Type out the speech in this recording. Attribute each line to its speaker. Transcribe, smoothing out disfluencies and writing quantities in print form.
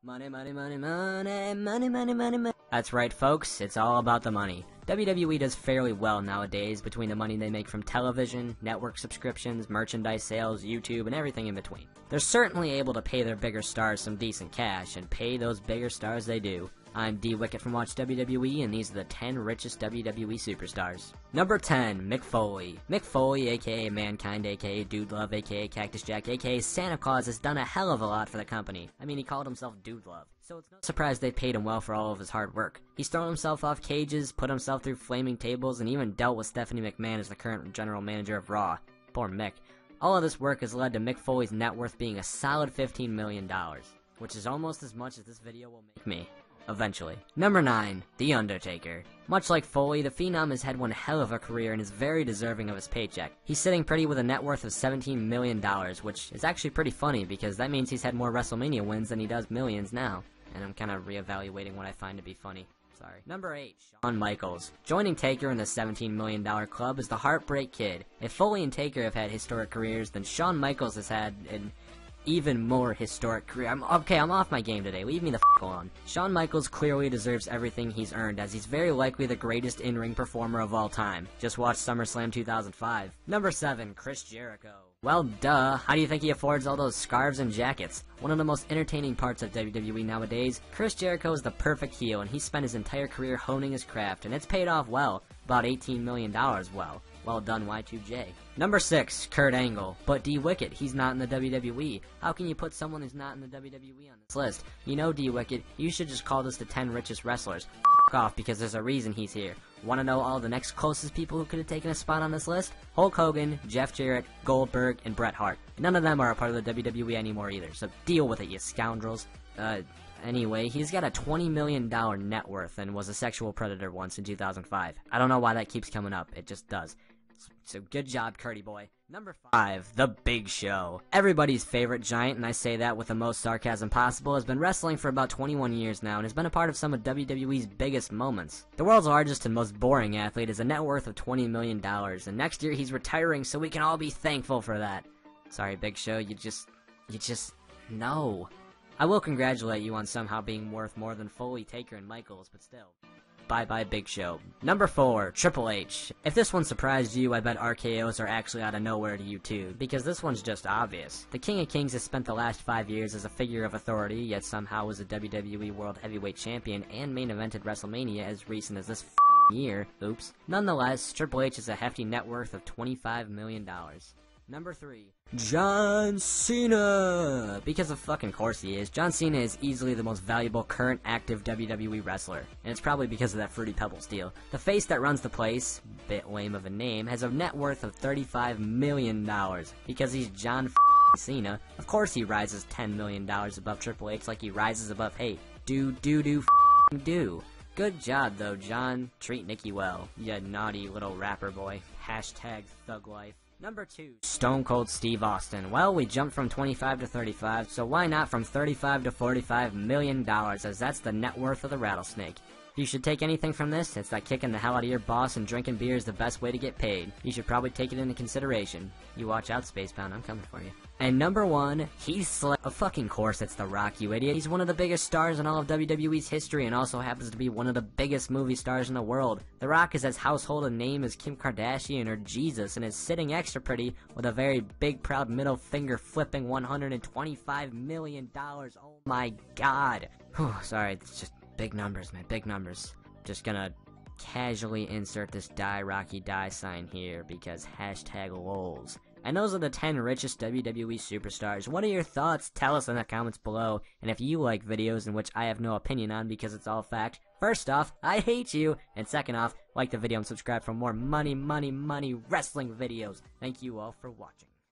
Speaker 1: Money, money, money, money, money, money, money, money. That's right, folks, it's all about the money. WWE does fairly well nowadays between the money they make from television, network subscriptions, merchandise sales, YouTube, and everything in between. They're certainly able to pay their bigger stars some decent cash, and pay those bigger stars they do. I'm D Wicket from Watch WWE, and these are the 10 richest WWE superstars. Number 10, Mick Foley. Mick Foley, aka Mankind, aka Dude Love, aka Cactus Jack, aka Santa Claus, has done a hell of a lot for the company. I mean, he called himself Dude Love, so it's no surprise they paid him well for all of his hard work. He's thrown himself off cages, put himself through flaming tables, and even dealt with Stephanie McMahon as the current general manager of Raw. Poor Mick. All of this work has led to Mick Foley's net worth being a solid $15 million, which is almost as much as this video will make me. Eventually. Number 9, The Undertaker. Much like Foley, the Phenom has had one hell of a career and is very deserving of his paycheck. He's sitting pretty with a net worth of $17 million, which is actually pretty funny because that means he's had more WrestleMania wins than he does millions now. And I'm kind of reevaluating what I find to be funny. Sorry. Number 8, Shawn Michaels. Joining Taker in the $17 million club is the Heartbreak Kid. If Foley and Taker have had historic careers, then Shawn Michaels has had an even more historic career. I'm off my game today. Leave me the f*** alone. Shawn Michaels clearly deserves everything he's earned, as he's very likely the greatest in-ring performer of all time. Just watch SummerSlam 2005. Number 7, Chris Jericho. Well, duh. How do you think he affords all those scarves and jackets? One of the most entertaining parts of WWE nowadays, Chris Jericho is the perfect heel, and he spent his entire career honing his craft, and it's paid off well. About $18 million well. Well done, Y2J. Number 6, Kurt Angle. But D Wicket, he's not in the WWE. How can you put someone who's not in the WWE on this list? You know, D Wicket, you should just call this the 10 richest wrestlers. F*** off, because there's a reason he's here. Want to know all the next closest people who could have taken a spot on this list? Hulk Hogan, Jeff Jarrett, Goldberg, and Bret Hart. None of them are a part of the WWE anymore either, so deal with it, you scoundrels. Anyway, he's got a $20 million net worth and was a sexual predator once in 2005. I don't know why that keeps coming up, it just does. So good job, Curdy boy. Number 5, The Big Show. Everybody's favorite giant, and I say that with the most sarcasm possible, has been wrestling for about 21 years now and has been a part of some of WWE's biggest moments. The world's largest and most boring athlete has a net worth of $20 million, and next year he's retiring, so we can all be thankful for that. Sorry, Big Show, you just, no. I will congratulate you on somehow being worth more than Foley, Taker, and Michaels, but still. Bye-bye, Big Show. Number 4, Triple H. If this one surprised you, I bet RKOs are actually out of nowhere to you too, because this one's just obvious. The King of Kings has spent the last 5 years as a figure of authority, yet somehow was a WWE World Heavyweight Champion and main evented WrestleMania as recent as this year. Oops. Nonetheless, Triple H has a hefty net worth of $25 million. Number 3, John Cena! Because of fucking course he is, John Cena is easily the most valuable current active WWE wrestler, and it's probably because of that Fruity Pebbles deal. The face that runs the place, bit lame of a name, has a net worth of $35 million, because he's John Cena. Of course he rises $10 million above Triple H like he rises above, hey, do. Good job though, John. Treat Nikki well, you naughty little rapper boy. Hashtag thug life. Number 2, Stone Cold Steve Austin. Well, we jumped from 25 to 35, so why not from 35 to $45 million, as that's the net worth of the Rattlesnake. If you should take anything from this, it's that kicking the hell out of your boss and drinking beer is the best way to get paid. You should probably take it into consideration. You watch out, Spacebound, I'm coming for you. And number 1, Heath Slater. Of fucking course it's The Rock, you idiot. He's one of the biggest stars in all of WWE's history and also happens to be one of the biggest movie stars in the world. The Rock is as household a name as Kim Kardashian or Jesus and is sitting extra pretty with a very big proud middle finger flipping $125 million. Oh my god. Whew, sorry, it's just big numbers, man, big numbers. Just gonna casually insert this Die Rocky Die sign here because hashtag lols. And those are the 10 richest WWE superstars. What are your thoughts? Tell us in the comments below. And if you like videos in which I have no opinion on because it's all fact, first off, I hate you. And second off, like the video and subscribe for more money wrestling videos. Thank you all for watching.